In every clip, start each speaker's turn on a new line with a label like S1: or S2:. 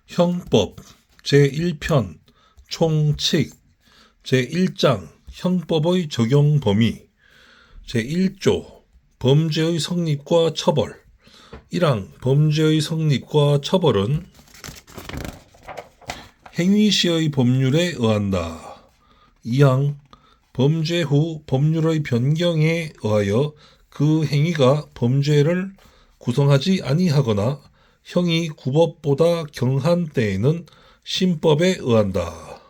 S1: 형법 제1편 총칙 제1장 형법의 적용 범위 제1조 범죄의 성립과 처벌 1항 범죄의 성립과 처벌은 행위시의 법률에 의한다. 2항 범죄 후 법률의 변경에 의하여 그 행위가 범죄를 구성하지 아니하거나 형이 구법보다 경한 때에는 신법에 의한다.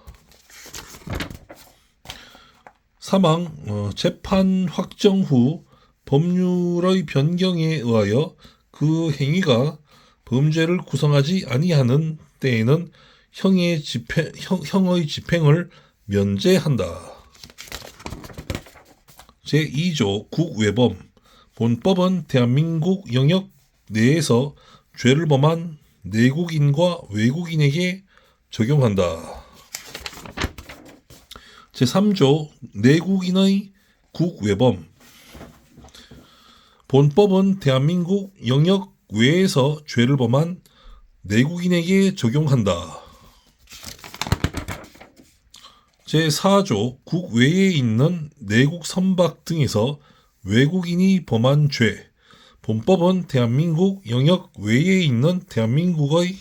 S1: 3항 재판 확정 후 법률의 변경에 의하여 그 행위가 범죄를 구성하지 아니하는 때에는 형의 집행을 면제한다. 제2조 국외범 본법은 대한민국 영역 내에서 죄를 범한 내국인과 외국인에게 적용한다. 제3조 내국인의 국외범 본법은 대한민국 영역 외에서 죄를 범한 내국인에게 적용한다. 제4조 국외에 있는 내국 선박 등에서 외국인이 범한 죄 본법은 대한민국 영역 외에 있는 대한민국의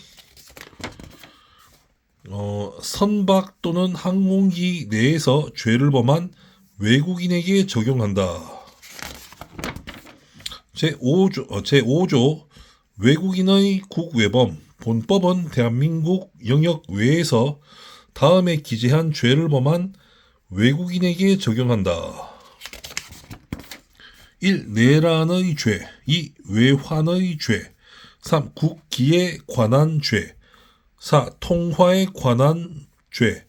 S1: 선박 또는 항공기 내에서 죄를 범한 외국인에게 적용한다. 제5조 외국인의 국외범 본법은 대한민국 영역 외에서 다음에 기재한 죄를 범한 외국인에게 적용한다. 1. 내란의 죄 2. 외환의 죄 3. 국기에 관한 죄 4. 통화에 관한 죄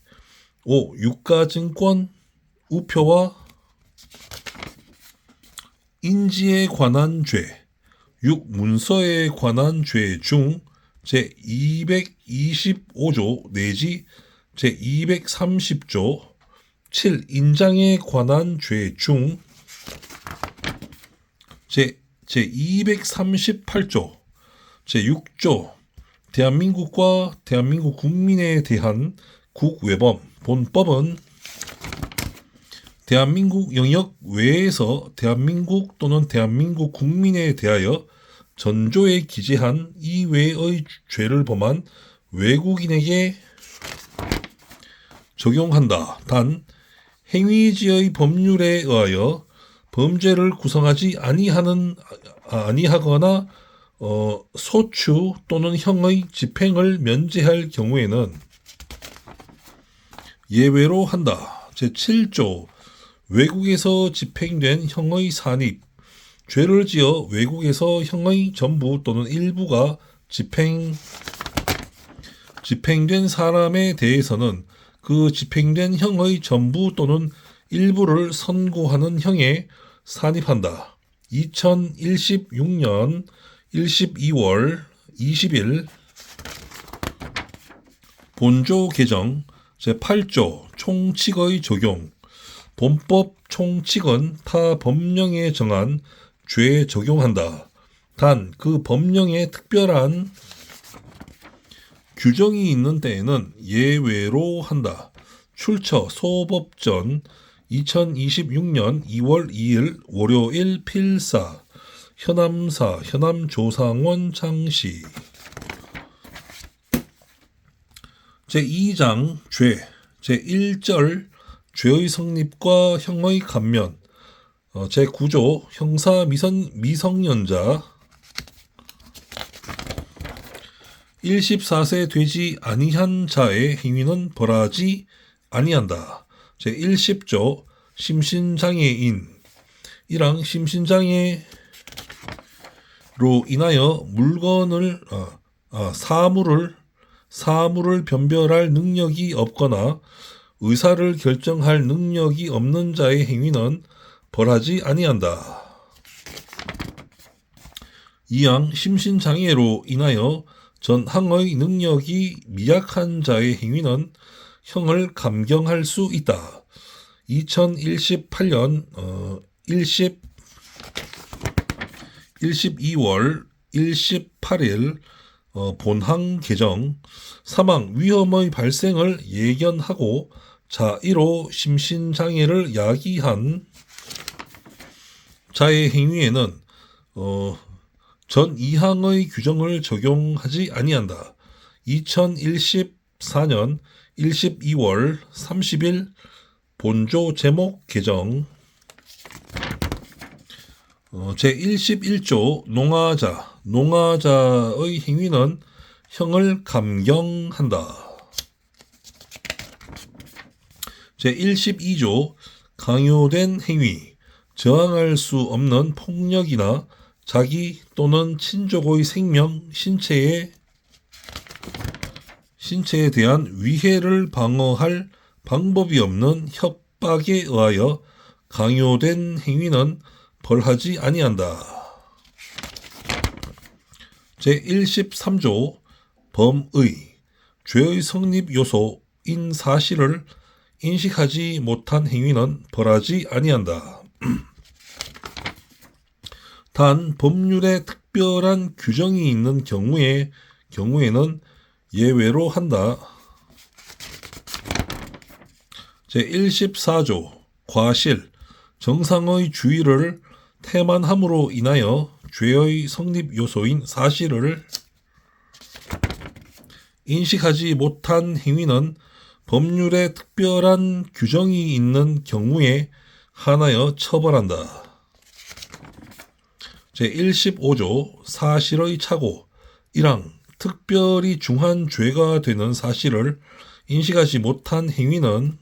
S1: 5. 유가증권 우표와 인지에 관한 죄 6. 문서에 관한 죄 중 제225조 내지 제230조 7. 인장에 관한 죄 중 제238조 제6조 대한민국과 대한민국 국민에 대한 국외범 본법은 대한민국 영역 외에서 대한민국 또는 대한민국 국민에 대하여 전조에 기재한 이외의 죄를 범한 외국인에게 적용한다. 단 행위지의 법률에 의하여 범죄를 구성하지 아니하거나 소추 또는 형의 집행을 면제할 경우에는 예외로 한다. 제7조 외국에서 집행된 형의 산입 죄를 지어 외국에서 형의 전부 또는 일부가 집행된 사람에 대해서는 그 집행된 형의 전부 또는 일부를 선고하는 형에 산입한다. 2016년 12월 20일 본조 개정 제8조 총칙의 적용 본법 총칙은 타 법령에 정한 죄에 적용한다. 단 그 법령에 특별한 규정이 있는 때에는 예외로 한다. 출처 소법전 2026년 2월 2일 월요일 필사 현암사 현암조상원 창시 제2장 죄 제1절 죄의 성립과 형의 감면 제9조 형사 미성년자 14세 되지 아니한 자의 행위는 벌하지 아니한다. 제110조 심신장애인 1항 심신장애로 인하여 물건을 사물을 변별할 능력이 없거나 의사를 결정할 능력이 없는 자의 행위는 벌하지 아니한다. 2항 심신장애로 인하여 전항의 능력이 미약한 자의 행위는 형을 감경할 수 있다. 2018년 12월 18일 본항 개정, 사망 위험의 발생을 예견하고 자의로 심신장애를 야기한 자의 행위에는 전 2항의 규정을 적용하지 아니한다. 2014년 12월 30일 본조 제목 개정. 제11조 농아자의 행위는 형을 감경한다. 제12조 강요된 행위, 저항할 수 없는 폭력이나 자기 또는 친족의 생명, 신체에 대한 위해를 방어할 방법이 없는 협박에 의하여 강요된 행위는 벌하지 아니한다. 제13조 범의, 죄의 성립 요소인 사실을 인식하지 못한 행위는 벌하지 아니한다. 단 법률에 특별한 규정이 있는 경우에는 예외로 한다. 제14조 과실, 정상의 주의를 태만함으로 인하여 죄의 성립 요소인 사실을 인식하지 못한 행위는 법률에 특별한 규정이 있는 경우에 한하여 처벌한다. 제15조 사실의 착오, 1항 특별히 중한 죄가 되는 사실을 인식하지 못한 행위는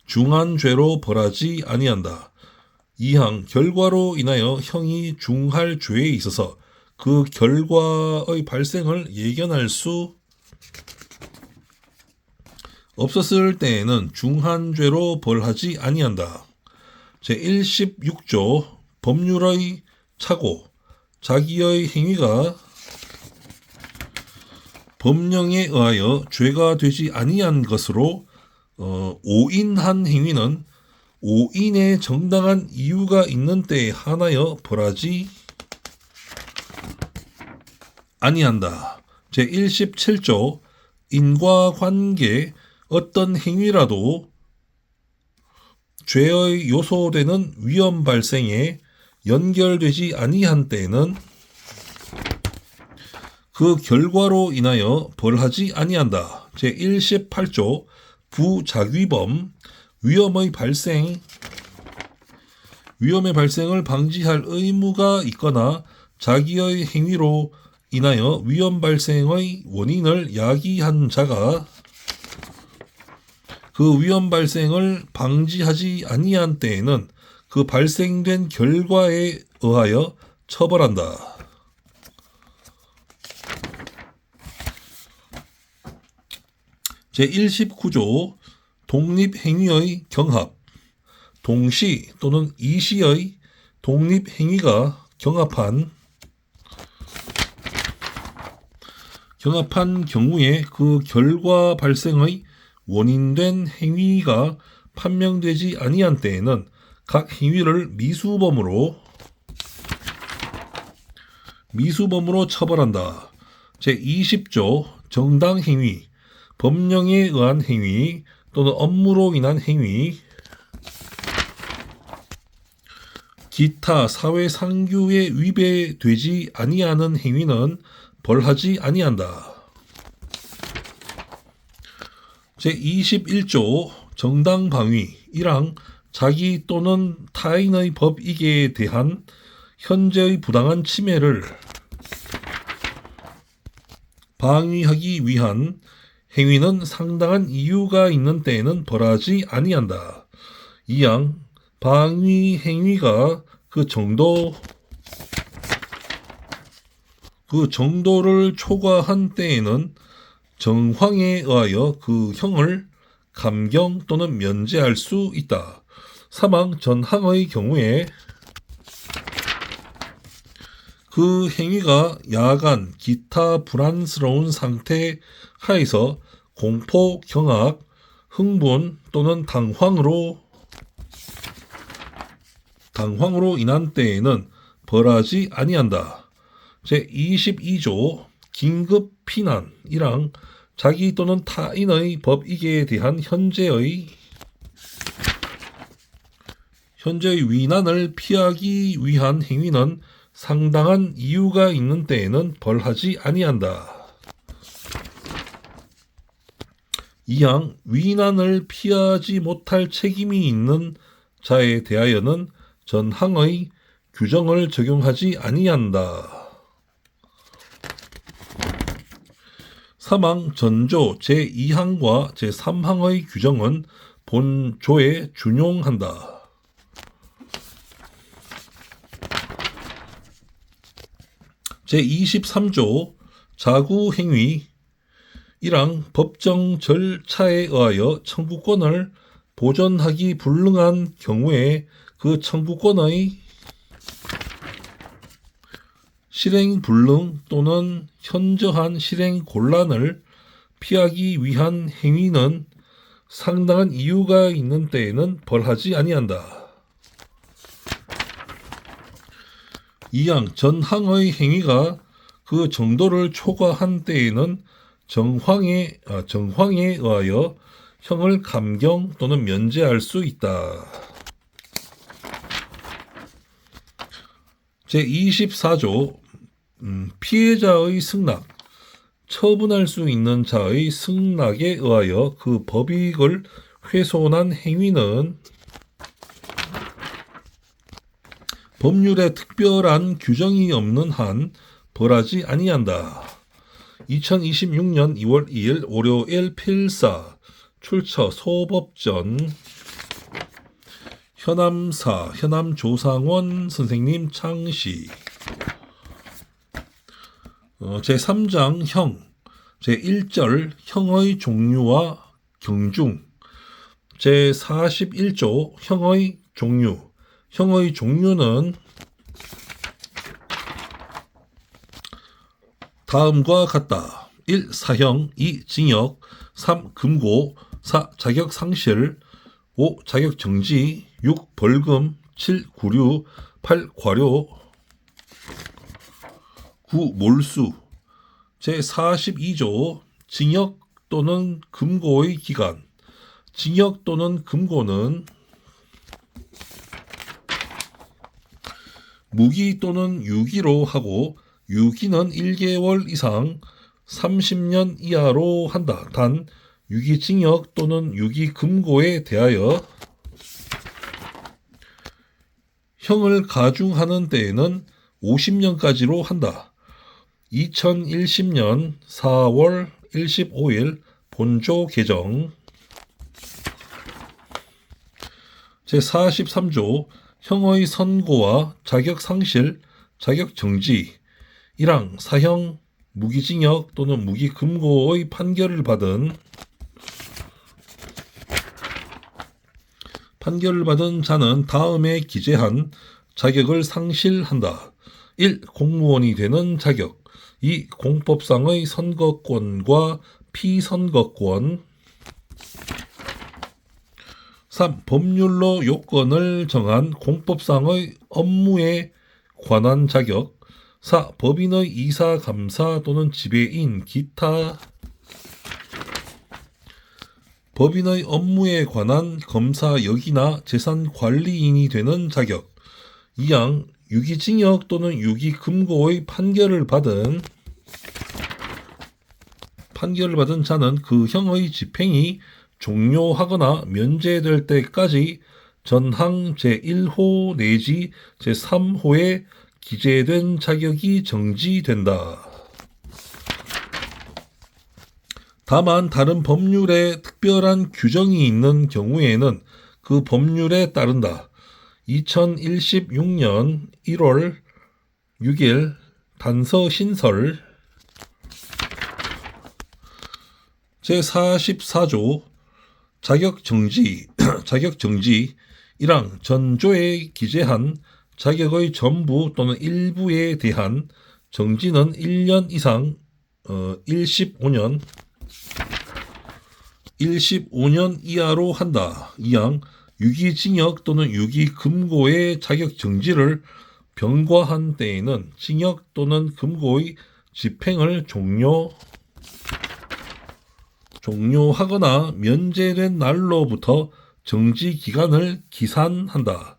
S1: 중한 죄로 벌하지 아니한다. 2항 결과로 인하여 형이 중할 죄에 있어서 그 결과의 발생을 예견할 수 없었을 때에는 중한 죄로 벌하지 아니한다. 제16조 법률의 착오, 자기의 행위가 법령에 의하여 죄가 되지 아니한 것으로 오인한 행위는 오인의 정당한 이유가 있는 때에 한하여 벌하지 아니한다. 제17조 인과관계 어떤 행위라도 죄의 요소되는 위험 발생에 연결되지 아니한 때에는 그 결과로 인하여 벌하지 아니한다. 제18조 부작위범, 위험의 발생을 방지할 의무가 있거나 자기의 행위로 인하여 위험 발생의 원인을 야기한 자가 그 위험 발생을 방지하지 아니한 때에는 그 발생된 결과에 의하여 처벌한다. 제19조 독립행위의 경합, 동시 또는 이시의 독립행위가 경합한 경우에 그 결과 발생의 원인된 행위가 판명되지 아니한 때에는 각 행위를 미수범으로 처벌한다. 제20조 정당행위, 법령에 의한 행위 또는 업무로 인한 행위, 기타 사회상규에 위배되지 아니하는 행위는 벌하지 아니한다. 제21조 정당방위, 1항 자기 또는 타인의 법익에 대한 현재의 부당한 침해를 방위하기 위한 행위는 상당한 이유가 있는 때에는 벌하지 아니한다. 2항 방위 행위가 그 정도를 초과한 때에는 정황에 의하여 그 형을 감경 또는 면제할 수 있다. 사망 전항의 경우에 그 행위가 야간 기타 불안스러운 상태 하에서 공포, 경악, 흥분 또는 당황으로 인한 때에는 벌하지 아니한다. 제22조 긴급 피난 1항 자기 또는 타인의 법익에 대한 현재의 위난을 피하기 위한 행위는 상당한 이유가 있는 때에는 벌하지 아니한다. 2항 위난을 피하지 못할 책임이 있는 자에 대하여는 전항의 규정을 적용하지 아니한다. 3항 전조 제2항과 제3항의 규정은 본조에 준용한다. 제23조 자구행위 1항 법정 절차에 의하여 청구권을 보전하기 불능한 경우에 그 청구권의 실행 불능 또는 현저한 실행 곤란을 피하기 위한 행위는 상당한 이유가 있는 때에는 벌하지 아니한다. 2항 전항의 행위가 그 정도를 초과한 때에는 정황에 의하여 형을 감경 또는 면제할 수 있다. 제24조 피해자의 승낙 처분할 수 있는 자의 승낙에 의하여 그 법익을 훼손한 행위는 법률에 특별한 규정이 없는 한 벌하지 아니한다. 2026년 2월 2일 월요일 필사 출처 소법전 현암사 현암조상원 선생님 창시 제3장 형 제1절 형의 종류와 경중 제41조 형의 종류 형의 종류는 다음과 같다. 1. 사형 2. 징역 3. 금고 4. 자격 상실 5. 자격 정지 6. 벌금 7. 구류 8. 과료 9. 몰수 제42조 징역 또는 금고의 기간 징역 또는 금고는 무기 또는 유기로 하고 유기는 1개월 이상 30년 이하로 한다. 단 유기징역 또는 유기금고에 대하여 형을 가중하는 때에는 50년까지로 한다. 2010년 4월 15일 본조 개정 제43조 형의 선고와 자격 상실, 자격 정지 1항 사형, 무기징역 또는 무기금고의 판결을 받은 자는 다음에 기재한 자격을 상실한다. 1. 공무원이 되는 자격 2. 공법상의 선거권과 피선거권 3. 법률로 요건을 정한 공법상의 업무에 관한 자격 4. 법인의 이사, 감사 또는 지배인, 기타 법인의 업무에 관한 검사 역이나 재산관리인이 되는 자격 2항 유기징역 또는 유기금고의 판결을 받은 자는 그 형의 집행이 종료하거나 면제될 때까지 전항 제1호 내지 제3호에 기재된 자격이 정지된다. 다만 다른 법률에 특별한 규정이 있는 경우에는 그 법률에 따른다. 2016년 1월 6일 단서 신설 제44조 자격정지 1항 전조에 기재한 자격의 전부 또는 일부에 대한 정지는 1년 이상 15년 이하로 한다. 2항 유기징역 또는 유기금고의 자격 정지를 병과한 때에는 징역 또는 금고의 집행을 종료하거나 면제된 날로부터 정지 기간을 기산한다.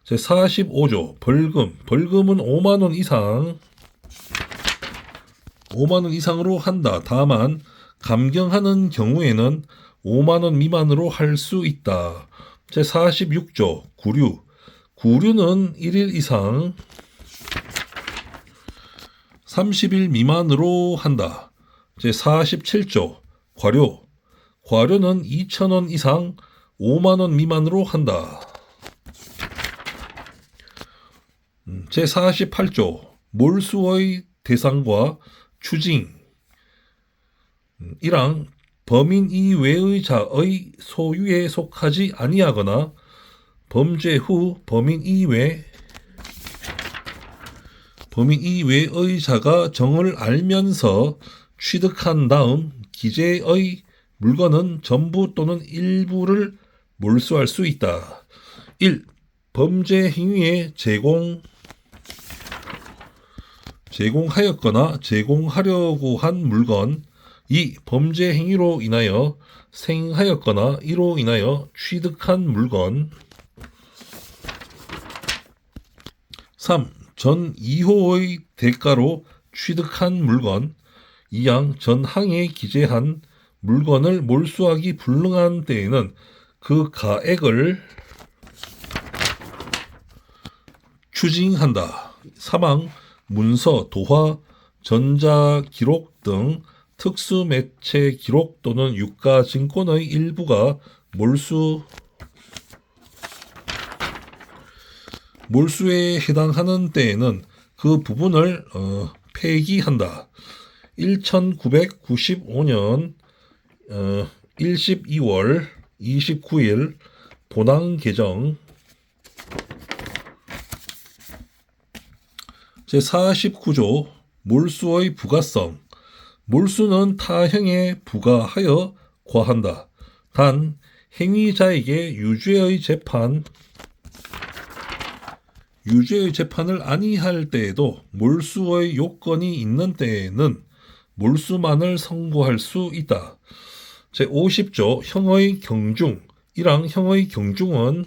S1: 제45조 벌금. 벌금은 5만 원 이상으로 한다. 다만 감경하는 경우에는 5만 원 미만으로 할 수 있다. 제46조 구류. 구류는 1일 이상 30일 미만으로 한다. 제47조 과료. 과료는 2,000원 이상 5만 원 미만으로 한다. 제48조 몰수의 대상과 추징. 1항 범인 이외의 자의 소유에 속하지 아니하거나 범죄 후 범인 이외의 자가 정을 알면서 취득한 다음 기재의 물건은 전부 또는 일부를 몰수할 수 있다. 1. 범죄 행위에 제공하였거나 제공하려고 한 물건. 2. 범죄 행위로 인하여 생하였거나 이로 인하여 취득한 물건. 3. 전 2호의 대가로 취득한 물건. 2항 전항에 기재한 물건을 몰수하기 불능한 때에는 그 가액을 추징한다. 3항 문서, 도화, 전자기록 등 특수매체 기록 또는 유가증권의 일부가 몰수에 해당하는 때에는 그 부분을 폐기한다. 1995년 12월 29일 본항 개정. 제49조 몰수의 부가성. 몰수는 타형에 부과하여 과한다. 단 행위자에게 유죄의 재판을 아니할 때에도 몰수의 요건이 있는 때에는 몰수만을 선고할 수 있다. 제50조 형의 경중. 1항 형의 경중은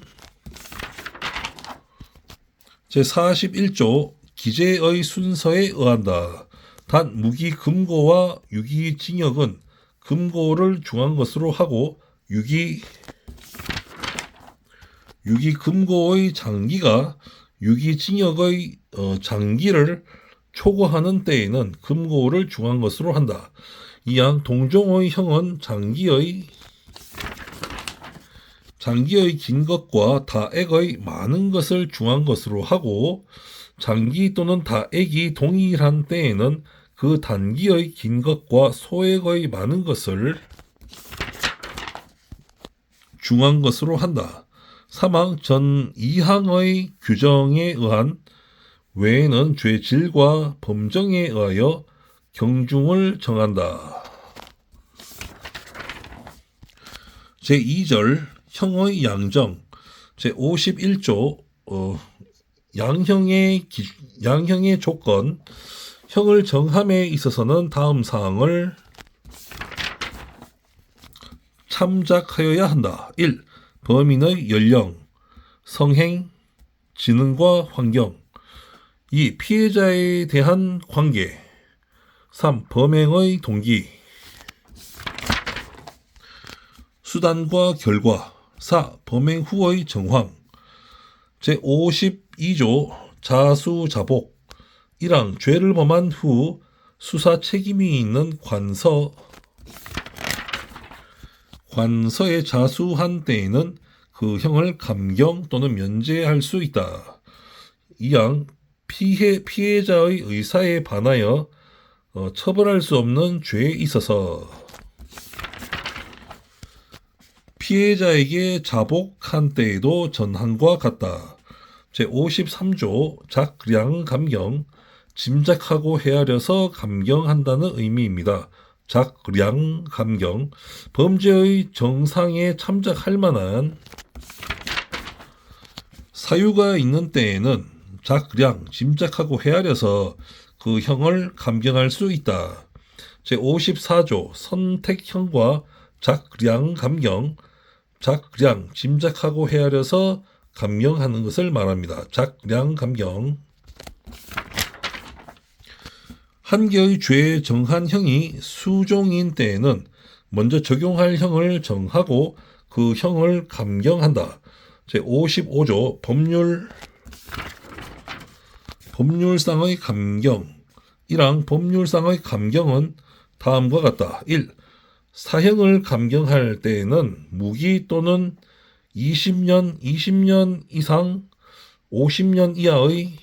S1: 제41조 기재의 순서에 의한다. 단 무기 금고와 유기 징역은 금고를 중한 것으로 하고 유기 금고의 장기가 유기 징역의 장기를 초과하는 때에는 금고를 중한 것으로 한다. 이항 동종의 형은 장기의 긴 것과 다액의 많은 것을 중한 것으로 하고 장기 또는 다액이 동일한 때에는 그 단기의 긴 것과 소액의 많은 것을 중한 것으로 한다. 3항 전 2항의 규정에 의한 외에는 죄질과 범정에 의하여 경중을 정한다. 제2절 형의 양정. 제51조 양형의 조건. 형을 정함에 있어서는 다음 사항을 참작하여야 한다. 1. 범인의 연령, 성행, 지능과 환경. 2. 피해자에 대한 관계. 3. 범행의 동기, 수단과 결과. 4. 범행 후의 정황. 제52조 자수자복. 1항 죄를 범한 후 수사 책임이 있는 관서에 자수한 때에는 그 형을 감경 또는 면제할 수 있다. 2항 피해자의 의사에 반하여 처벌할 수 없는 죄에 있어서 피해자에게 자복한 때에도 전항과 같다. 제53조 작량 감경. 짐작하고 헤아려서 감경한다는 의미입니다. 작량 감경. 범죄의 정상에 참작할 만한 사유가 있는 때에는 작량, 짐작하고 헤아려서 그 형을 감경할 수 있다. 제54조 선택형과 작량 감경, 작량, 짐작하고 헤아려서 감경하는 것을 말합니다. 작량 감경. 한 개의 죄에 정한 형이 수종인 때에는 먼저 적용할 형을 정하고 그 형을 감경한다. 제55조 법률상의 감경. 1항 법률상의 감경은 다음과 같다. 1. 사형을 감경할 때에는 무기 또는 20년 이상 50년 이하의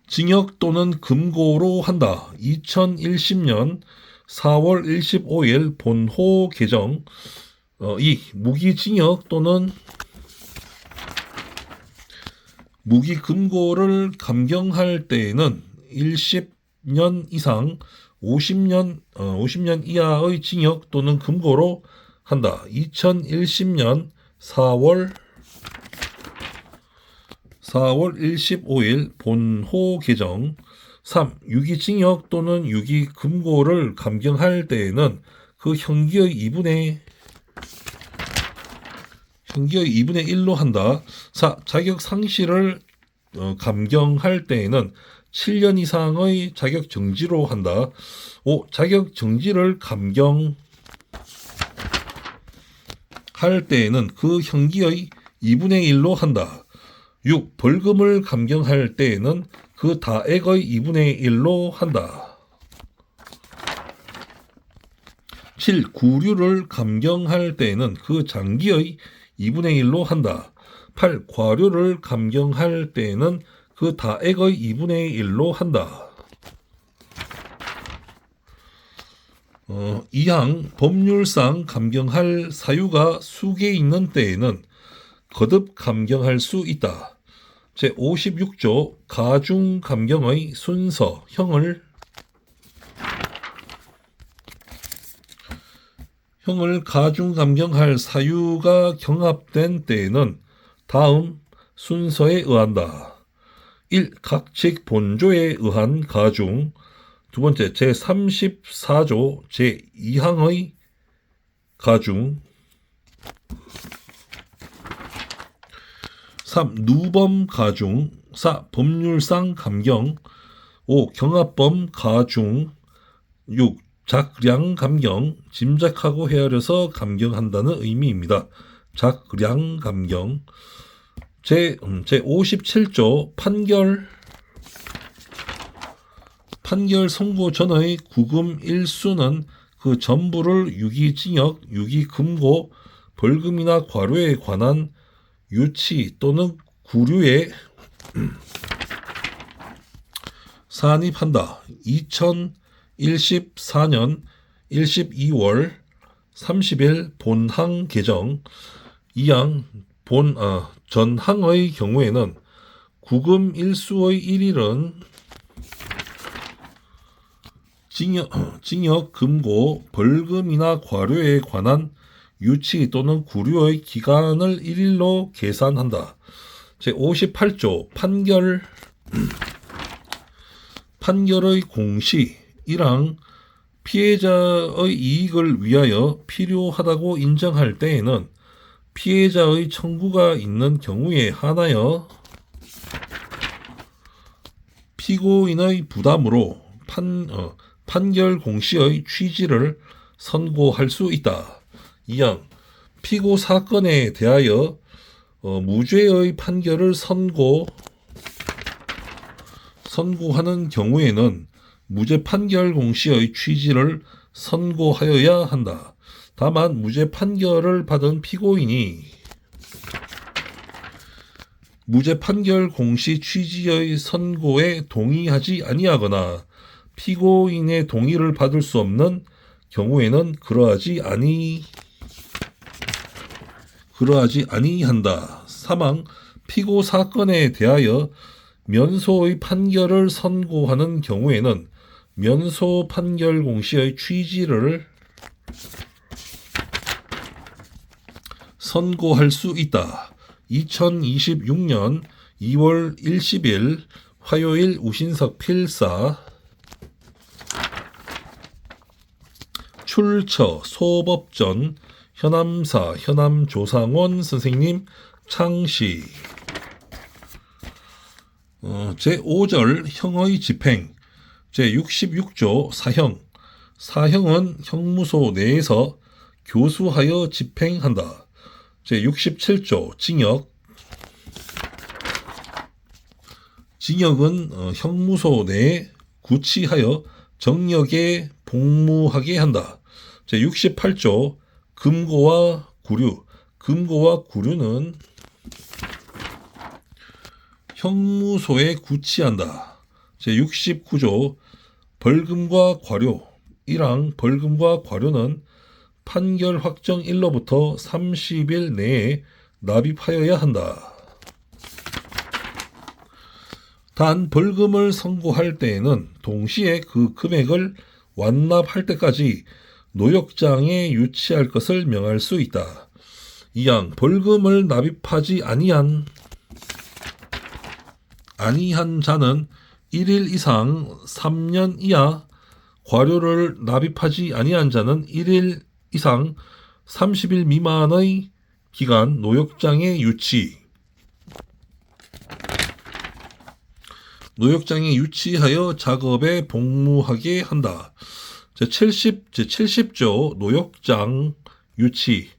S1: 징역 또는 금고로 한다. 2010년 4월 25일 본호 개정. 2. 무기징역 또는 무기금고를 감경할 때에는 10년 이상 50년 이하의 징역 또는 금고로 한다. 2010년 4월 25일 본호 개정. 3. 유기징역 또는 유기금고를 감경할 때에는 그 형기의 2분의 1로 한다. 4. 자격 상실을 감경할 때에는 7년 이상의 자격 정지로 한다. 5. 자격 정지를 감경할 때에는 그 형기의 2분의 1로 한다. 6. 벌금을 감경할 때에는 그 다액의 2분의 1로 한다. 7. 구류를 감경할 때에는 그 장기의 2분의 1로 한다. 8. 과료를 감경할 때에는 그 다액의 2분의 1로 한다. 2항 법률상 감경할 사유가 수개 있는 때에는 거듭 감경할 수 있다. 제56조 가중 감경의 순서, 형을 가중 감경할 사유가 경합된 때에는 다음 순서에 의한다. 1. 각칙 본조에 의한 가중. 두 번째, 제34조 제2항의 가중. 3. 누범 가중. 4. 법률상 감경. 5. 경합범 가중. 6. 작량 감경, 짐작하고 헤아려서 감경한다는 의미입니다. 작량 감경. 제57조 판결 선고 전의 구금 일수는 그 전부를 유기징역, 유기금고, 벌금이나 과료에 관한 유치 또는 구류에 산입한다. 2014년 12월 30일 본항 개정. 2항 전항의 경우에는 구금 일수의 1일은 징역, 금고, 벌금이나 과료에 관한 유치 또는 구류의 기간을 1일로 계산한다. 제58조 판결의 공시. 1항 피해자의 이익을 위하여 필요하다고 인정할 때에는 피해자의 청구가 있는 경우에 한하여 피고인의 부담으로 판결 공시의 취지를 선고할 수 있다. 2항 피고 사건에 대하여 무죄의 판결을 선고하는 경우에는 무죄 판결 공시의 취지를 선고하여야 한다. 다만 무죄 판결을 받은 피고인이 무죄 판결 공시 취지의 선고에 동의하지 아니하거나 피고인의 동의를 받을 수 없는 경우에는 그러하지 아니한다. 3항 피고 사건에 대하여 면소의 판결을 선고하는 경우에는 면소 판결 공시의 취지를 선고할 수 있다. 2026년 2월 10일 화요일 우신석 필사 출처 소법전 현암사 현암조상원 선생님 창시 제5절 형의 집행 제66조 사형 사형은 형무소 내에서 교수하여 집행한다. 제67조 징역 징역은 형무소 내에 구치하여 정역에 복무하게 한다. 제68조 금고와 구류 금고와 구류는 형무소에 구치한다. 제69조 벌금과 과료 1항 벌금과 과료는 판결 확정일로부터 30일 내에 납입하여야 한다. 단 벌금을 선고할 때에는 동시에 그 금액을 완납할 때까지 노역장에 유치할 것을 명할 수 있다. 2항 벌금을 납입하지 아니한 자는 1일 이상 3년 이하 과료를 납입하지 아니한 자는 1일 이상 30일 미만의 기간 노역장에 유치하여 작업에 복무하게 한다. 제70조 노역장 유치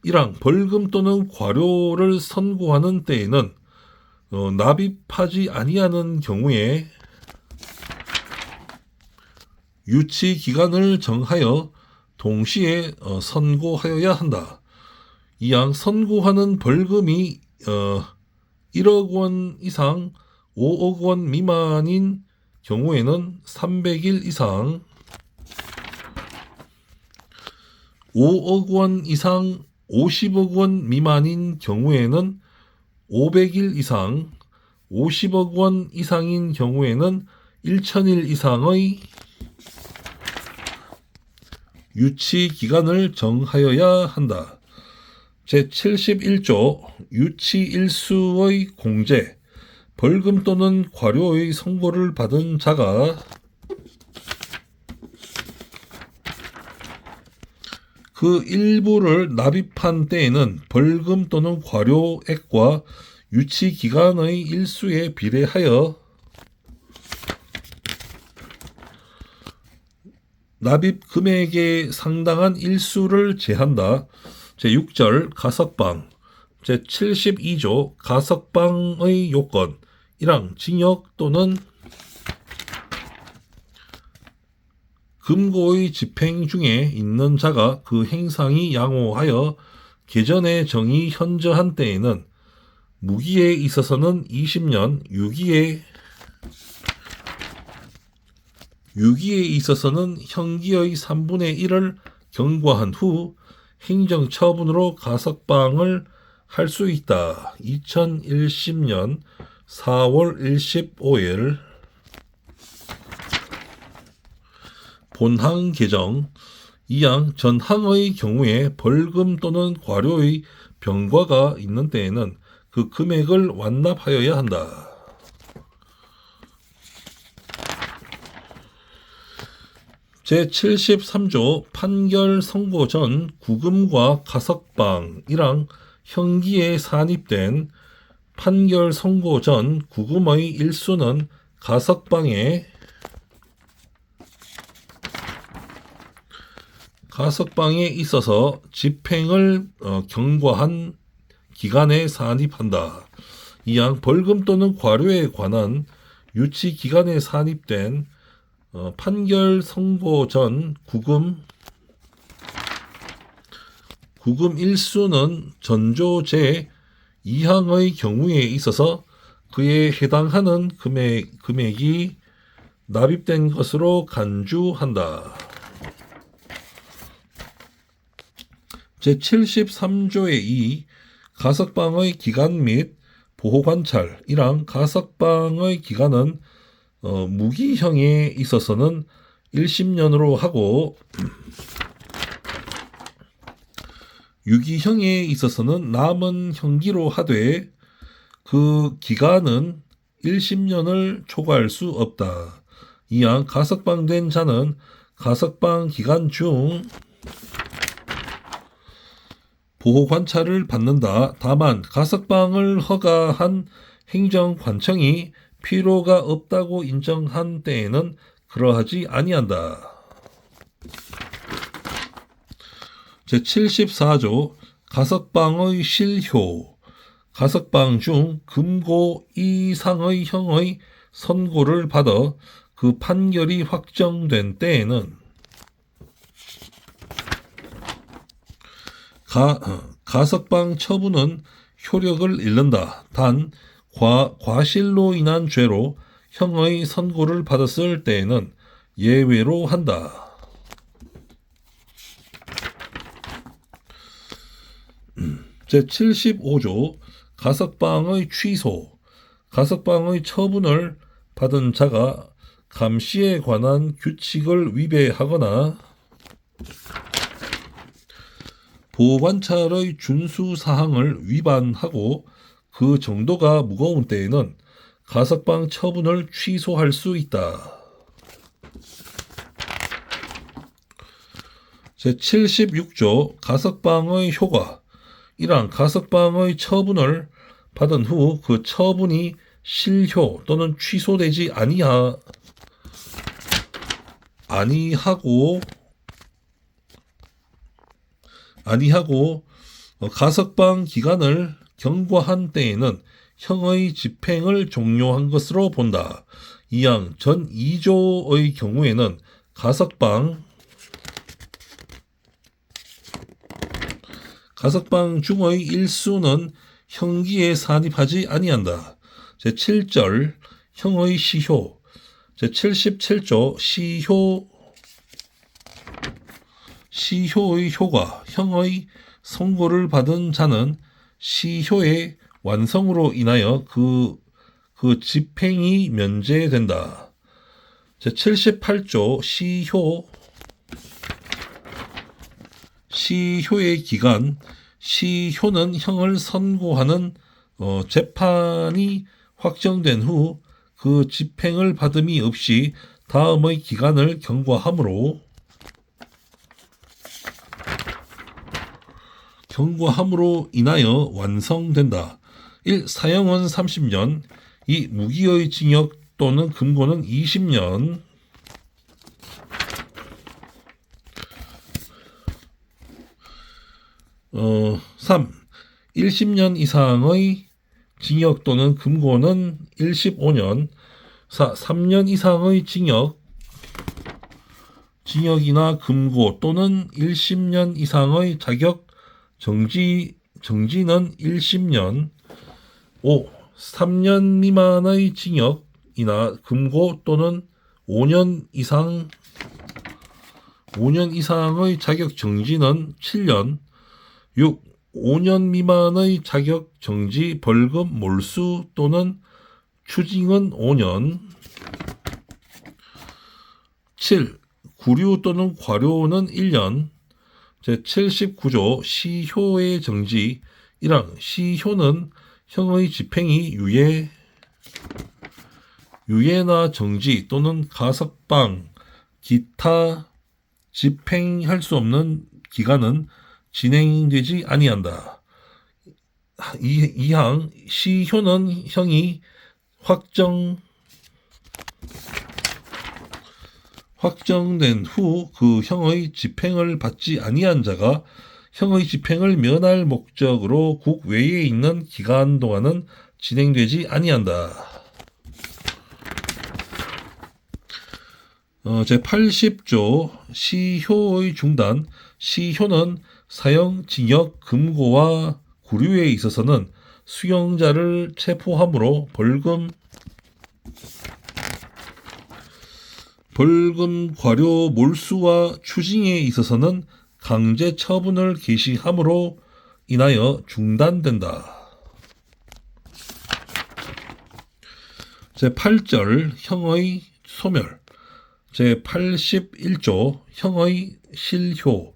S1: 1항 벌금 또는 과료를 선고하는 때에는 납입하지 아니하는 경우에 유치 기간을 정하여 동시에 선고하여야 한다. 2항 선고하는 벌금이 1억 원 이상 5억 원 미만인 경우에는 300일 이상 5억 원 이상 50억 원 미만인 경우에는 500일 이상 50억 원 이상인 경우에는 1000일 이상의 유치 기간을 정하여야 한다. 제71조 유치일수의 공제 벌금 또는 과료의 선고를 받은 자가 그 일부를 납입한 때에는 벌금 또는 과료액과 유치 기간의 일수에 비례하여 납입 금액에 상당한 일수를 제한다. 제6절 가석방 제72조 가석방의 요건 1항 징역 또는 금고의 집행 중에 있는 자가 그 행상이 양호하여 개전의 정이 현저한 때에는 무기에 있어서는 20년, 유기에 있어서는 형기의 3분의 1을 경과한 후 행정처분으로 가석방을 할 수 있다. 2010년 4월 15일 본항 개정 2항 전항의 경우에 벌금 또는 과료의 병과가 있는 때에는 그 금액을 완납하여야 한다. 제73조 판결 선고 전 구금과 가석방 1항 형기에 산입된 판결 선고 전 구금의 일수는 가석방에 있어서 집행을 경과한 기간에 산입한다. 2항 벌금 또는 과료에 관한 유치 기간에 산입된 판결 선고 전 구금 일수는 전조 제2항의 경우에 있어서 그에 해당하는 금액이 납입된 것으로 간주한다. 제73조의 2 가석방의 기간 및 보호관찰 1항 가석방의 기간은 무기형에 있어서는 1심년으로 하고 유기형에 있어서는 남은 형기로 하되 그 기간은 1심년을 초과할 수 없다. 이항 가석방된 자는 가석방 기간 중 보호관찰을 받는다. 다만 가석방을 허가한 행정관청이 필요가 없다고 인정한 때에는 그러하지 아니한다. 제74조 가석방의 실효. 가석방 중 금고 이상의 형의 선고를 받아 그 판결이 확정된 때에는 가석방 처분은 효력을 잃는다. 단 과실로 인한 죄로 형의 선고를 받았을 때에는 예외로 한다. 제75조 가석방의 취소. 가석방의 처분을 받은 자가 감시에 관한 규칙을 위배하거나 보호관찰의 준수사항을 위반하고 그 정도가 무거운 때에는 가석방 처분을 취소할 수 있다. 제76조 가석방의 효과. 이러한 가석방의 처분을 받은 후 그 처분이 실효 또는 취소되지 아니하고 가석방 기간을 경과한 때에는 형의 집행을 종료한 것으로 본다. 이항 전 2조의 경우에는 가석방 중의 일수는 형기에 산입하지 아니한다. 제7절 형의 시효. 제77조 시효의 효과. 형의 선고를 받은 자는 시효의 완성으로 인하여 그 집행이 면제된다. 제78조 시효의 기간. 시효는 형을 선고하는 재판이 확정된 후 그 집행을 받음이 없이 다음의 기간을 경과함으로 인하여 완성된다. 1. 사형은 30년. 2. 무기의 징역 또는 금고는 20년. 3. 1심년 이상의 징역 또는 금고는 15년. 4. 3년 이상의 징역이나 금고 또는 1심년 이상의 자격 정지는 1심년. 5. 3년 미만의 징역이나 금고 또는 5년 이상의 자격 정지는 7년. 6. 5년 미만의 자격 정지, 벌금, 몰수 또는 추징은 5년. 7. 구류 또는 과료는 1년. 제79조 시효의 정지. 1항 시효는 형의 집행이 유예나 정지 또는 가석방, 기타 집행할 수 없는 기간은 진행되지 아니한다. 2항 시효는 형이 확정된 후 그 형의 집행을 받지 아니한 자가 형의 집행을 면할 목적으로 국외에 있는 기간 동안은 진행되지 아니한다. 제80조 시효의 중단. 시효는 사형, 징역, 금고와 구류에 있어서는 수용자를 체포함으로 벌금, 과료, 몰수와 추징에 있어서는 강제 처분을 개시함으로 인하여 중단된다. 제8절 형의 소멸. 제81조 형의 실효.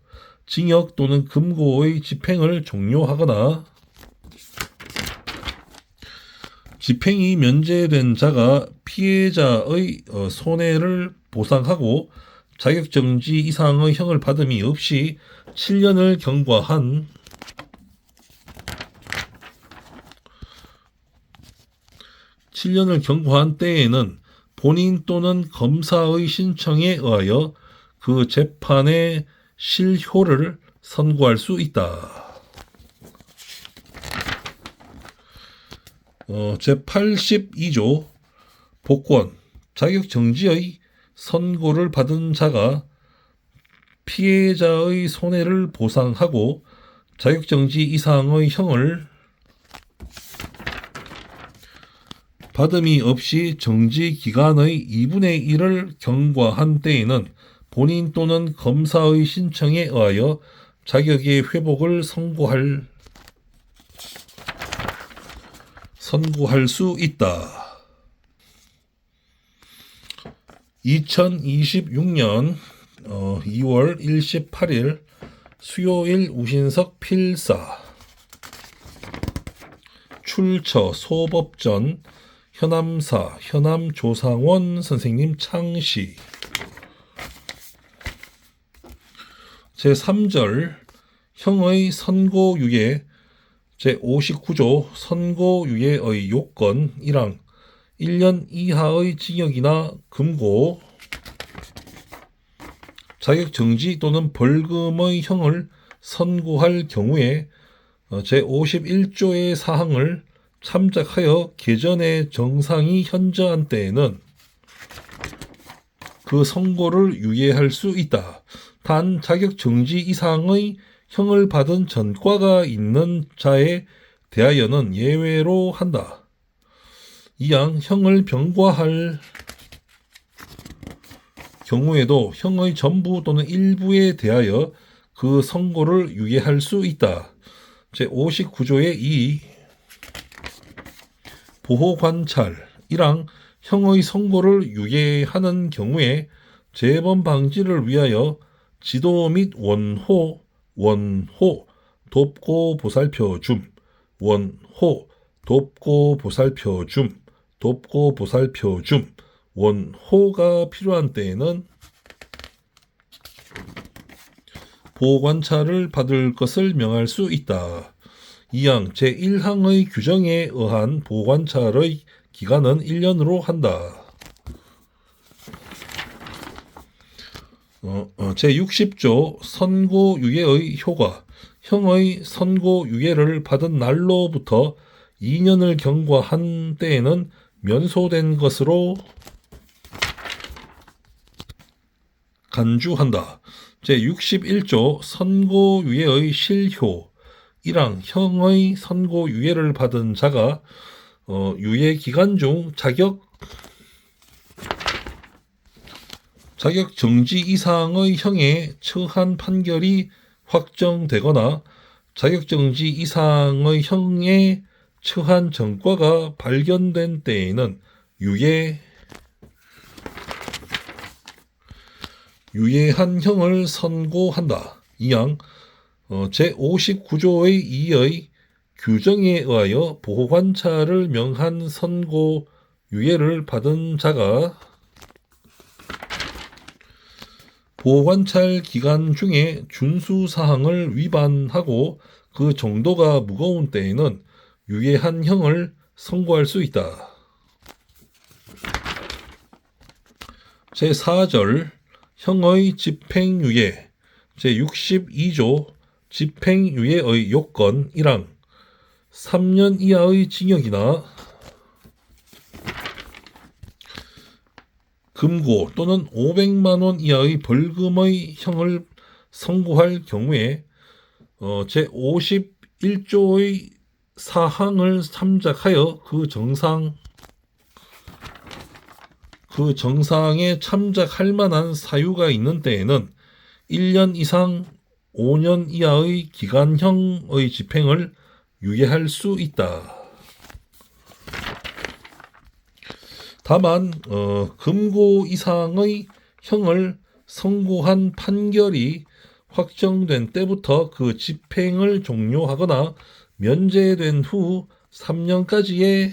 S1: 징역 또는 금고의 집행을 종료하거나 집행이 면제된 자가 피해자의 손해를 보상하고 자격정지 이상의 형을 받음이 없이 7년을 경과한 때에는 본인 또는 검사의 신청에 의하여 그 재판의 실효를 선고할 수 있다. 제82조 복권 자격정지의 선고를 받은 자가 피해자의 손해를 보상하고 자격정지 이상의 형을 받음이 없이 정지 기간의 2분의 1을 경과한 때에는 본인 또는 검사의 신청에 의하여 자격의 회복을 선고할 수 있다. 2026년 2월 28일 수요일 우신석 필사 출처 소법전 현암사 현암조상원 선생님 창시 제3절 형의 선고유예 제59조 선고유예의 요건 1항 1년 이하의 징역이나 금고 자격정지 또는 벌금의 형을 선고할 경우에 제51조의 사항을 참작하여 개전의 정상이 현저한 때에는 그 선고를 유예할 수 있다. 단 자격정지 이상의 형을 받은 전과가 있는 자에 대하여는 예외로 한다. 이항 형을 병과할 경우에도 형의 전부 또는 일부에 대하여 그 선고를 유예할 수 있다. 제59조의 2 보호관찰 1항 형의 선고를 유예하는 경우에 재범 방지를 위하여 지도 및 원호 돕고 보살펴 줌 원호가 필요한 때에는 보호관찰을 받을 것을 명할 수 있다. 2항 제1항의 규정에 의한 보호관찰의 기간은 1년으로 한다. 제60조 선고유예의 효과 형의 선고유예를 받은 날로부터 2년을 경과한 때에는 면소된 것으로 간주한다. 제61조 선고유예의 실효 1항 형의 선고유예를 받은 자가 유예기간 중 자격정지 이상의 형에 처한 판결이 확정되거나 자격정지 이상의 형에 처한 전과가 발견된 때에는 유예한 형을 선고한다. 2항 제59조의 2의 규정에 의하여 보호관찰을 명한 선고 유예를 받은 자가 보호관찰 기간 중에 준수사항을 위반하고 그 정도가 무거운 때에는 유예한 형을 선고할 수 있다. 제4절 형의 집행유예 제62조 집행유예의 요건 1항 3년 이하의 징역이나 금고 또는 500만 원 이하의 벌금의 형을 선고할 경우에 제51조의 사항을 참작하여 그 정상에 참작할 만한 사유가 있는 때에는 1년 이상 5년 이하의 기간형의 집행을 유예할 수 있다. 다만 금고 이상의 형을 선고한 판결이 확정된 때부터 그 집행을 종료하거나 면제된 후 3년까지의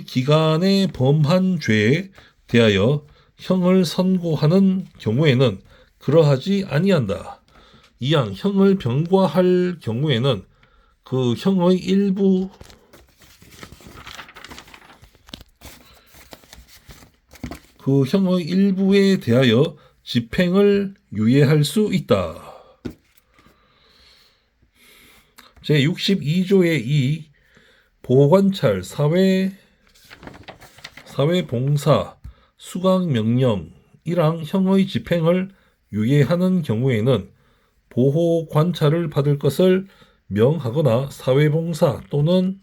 S1: 기간에 범한 죄에 대하여 형을 선고하는 경우에는 그러하지 아니한다. 이양 형을 병과할 경우에는 그 형의 일부에 대하여 집행을 유예할 수 있다. 제62조의 2 보호관찰, 사회봉사, 수강명령이랑 형의 집행을 유예하는 경우에는 보호관찰을 받을 것을 명하거나 사회봉사 또는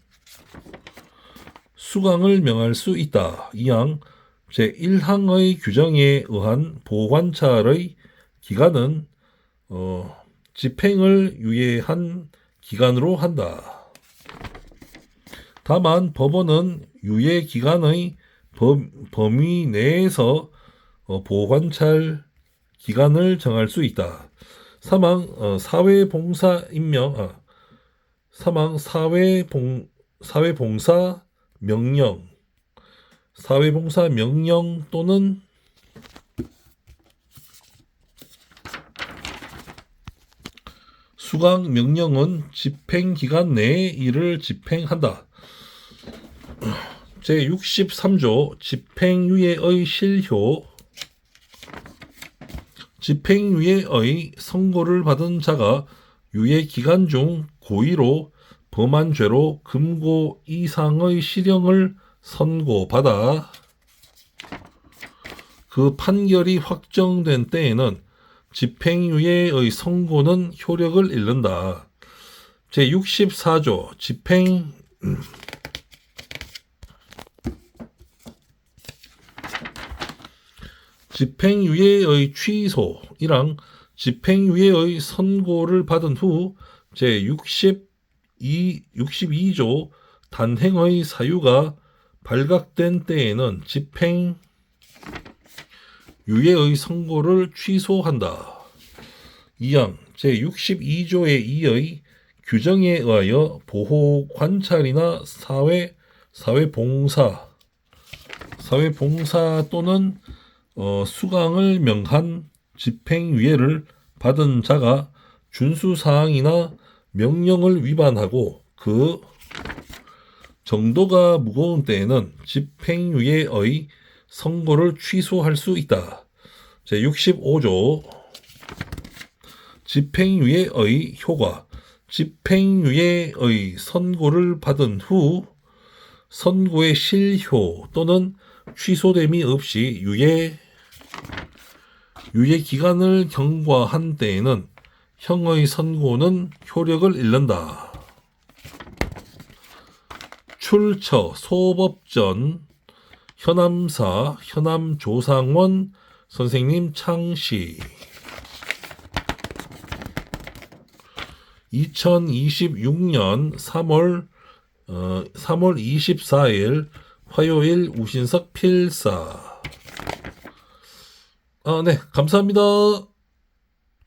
S1: 수강을 명할 수 있다. 이양 제1항의 규정에 의한 보호관찰의 기간은 집행을 유예한 기간으로 한다. 다만 법원은 유예 기간의 범위 내에서 보호관찰 기간을 정할 수 있다. 사회봉사 명령 또는 수강 명령은 집행기간 내에 이를 집행한다. 제63조 집행유예의 실효. 집행유예의 선고를 받은 자가 유예기간 중 고의로 범한 죄로 금고 이상의 실형을 선고받아 그 판결이 확정된 때에는 집행유예의 선고는 효력을 잃는다. 제64조 집행유예의 취소이랑 집행유예의 선고를 받은 후 제62조 단행의 사유가 발각된 때에는 집행유예의 선고를 취소한다. 이양 제62조의 2의 규정에 의하여 보호관찰이나 사회봉사 또는 수강을 명한 집행유예를 받은 자가 준수사항이나 명령을 위반하고 그 정도가 무거운 때에는 집행유예의 선고를 취소할 수 있다. 제65조 집행유예의 효과. 집행유예의 선고를 받은 후 선고의 실효 또는 취소됨이 없이 유예 기간을 경과한 때에는 형의 선고는 효력을 잃는다. 출처 소법전 현암사 현암조상원 선생님 창시 2026년 3월 24일 화요일 우신석 필사. 네, 감사합니다.